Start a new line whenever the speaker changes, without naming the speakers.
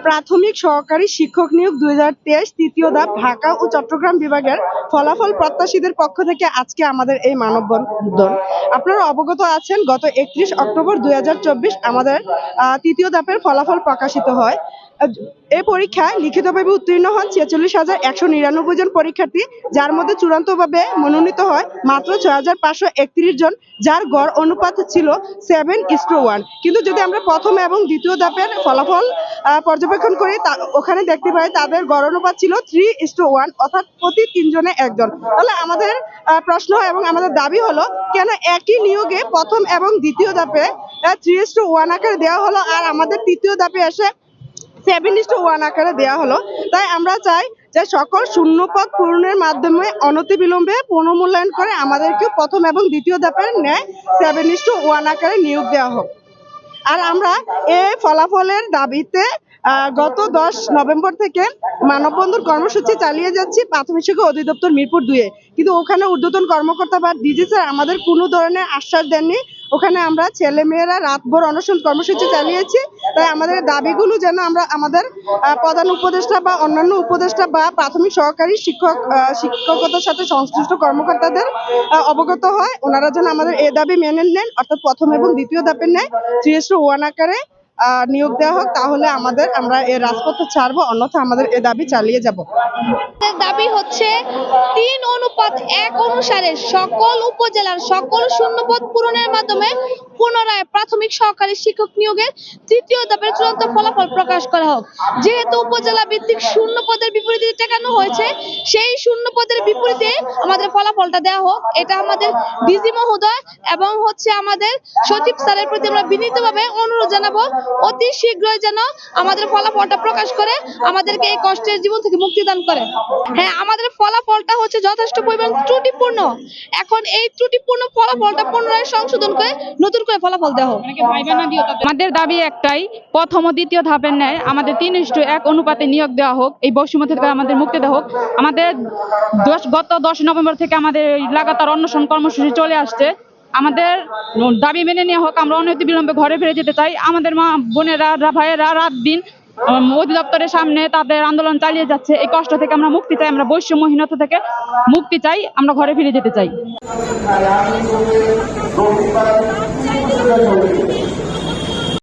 প্রাথমিক সহকারী শিক্ষক নিয়োগ 2023 তৃতীয় ধাপ ঢাকা ও চট্টগ্রাম বিভাগের ফলাফল প্রত্যাশীদের পক্ষ থেকে আজকে আমাদের এই মানববন্ধন। আপনারা অবগত আছেন, গত 31 অক্টোবর 2024 আমাদের তৃতীয় ধাপের ফলাফল প্রকাশিত হয়। এই পরীক্ষায় লিখিতভাবে উত্তীর্ণ হন 46,199 জন পরীক্ষার্থী, যার মধ্যে চূড়ান্তভাবে মনোনীত হয় মাত্র 6,531 জন, যার গড় অনুপাত ছিল 7:1। কিন্তু যদি আমরা প্রথম এবং দ্বিতীয় ধাপের ফলাফল পর্যবেক্ষণ করি, ওখানে দেখতে পাই তাদের গড় অনুপাত ছিল 3:1, অর্থাৎ প্রতি 3 জনে 1 জন। তাহলে আমাদের প্রশ্ন এবং আমাদের দাবি হলো, কেন একই নিয়োগে প্রথম এবং দ্বিতীয় ধাপে 3:1 আকারে দেওয়া হলো আর আমাদের তৃতীয় ধাপে এসে 7:1 আকারে দেওয়া হলো। তাই আমরা চাই যে সকল শূন্যপদ পূরণের মাধ্যমে অনতিবিলম্বে পুনর্মূল্যায়ন করে আমাদেরকে প্রথম এবং দ্বিতীয় ধাপের ন্যায় 7:1 আকারে নিয়োগ দেওয়া হোক। আর আমরা এই ফলাফলের দাবিতে গত 10 নভেম্বর থেকে মানববন্ধন কর্মসূচি চালিয়ে যাচ্ছি প্রাথমিক শিক্ষা অধিদপ্তর মিরপুর 2-এ। কিন্তু ওখানে ঊর্ধ্বতন কর্মকর্তা বা ডিজি স্যার আমাদের কোনো ধরনের আশ্বাস দেননি। ওখানে আমরা ছেলেমেয়েরা রাতভর অনশন কর্মসূচি চালিয়েছি। তাই আমাদের দাবিগুলো যেন আমরা আমাদের প্রধান উপদেষ্টা বা অন্যান্য উপদেষ্টা বা প্রাথমিক সহকারী শিক্ষকতার সাথে সংশ্লিষ্ট কর্মকর্তাদের অবগত হয়, ওনারা যেন আমাদের এই দাবি মেনে নেন, অর্থাৎ প্রথম এবং দ্বিতীয় ধাপের ন্যায় 3:1 আকারে নিয়োগ দেওয়া হোক। তাহলে আমরা এই রাজপথে ছাড়বো, অন্যথা আমাদের এই দাবি চালিয়ে যাব।
দাবি হচ্ছে 3:1 অনুসারে সকল উপজেলার সকল শূন্যপদ পূরণের মাধ্যমে পুনরায় প্রাথমিক সহকারী শিক্ষক নিয়োগের তৃতীয় ধাপের চূড়ান্ত ফলাফল প্রকাশ করা হোক। যেহেতু উপজেলা ভিত্তিক শূন্য পদের বিপরীতে টেকানো হয়েছে, সেই শূন্য পদের বিপরীতে আমাদের ফলাফলটা দেওয়া হোক। এটা আমাদের ডিজি মহোদয় এবং আমাদের সচিব স্যারের প্রতি আমরা বিনীতভাবে অনুরোধ জানাবো, অতি শীঘ্রই যেন আমাদের ফলাফলটা প্রকাশ করে আমাদেরকে এই কষ্টের জীবন থেকে মুক্তি দান করে। হ্যাঁ, আমাদের ফলাফলটা যথেষ্ট পরিমাণ ত্রুটিপূর্ণ। এখন এই ত্রুটিপূর্ণ ফলাফলটা পুনরায় সংশোধন করে নতুন করে ফলাফল দেওয়া হোক।
আমাদের দাবি একটাই, প্রথম ও দ্বিতীয় ধাপের ন্যায় আমাদের 3:1 অনুপাতে নিয়োগ দেওয়া হোক, এই বৈষম্য থেকে আমাদের মুক্তি দেওয়া হোক। আমাদের গত 10 নভেম্বর থেকে আমাদের লাগাতার অনশন কর্মসূচি চলে আসছে। আমাদের দাবি মেনে নেওয়া হোক, আমরা অনতিবিলম্বে ঘরে ফিরে যেতে চাই। আমাদের মা বোনেরা ভাইয়েরা রাত দিন অধিদপ্তরের সামনে তাদের আন্দোলন চালিয়ে যাচ্ছে। এই কষ্ট থেকে আমরা মুক্তি চাই, আমরা বৈষম্যহীনতা থেকে মুক্তি চাই, আমরা ঘরে ফিরে যেতে চাই।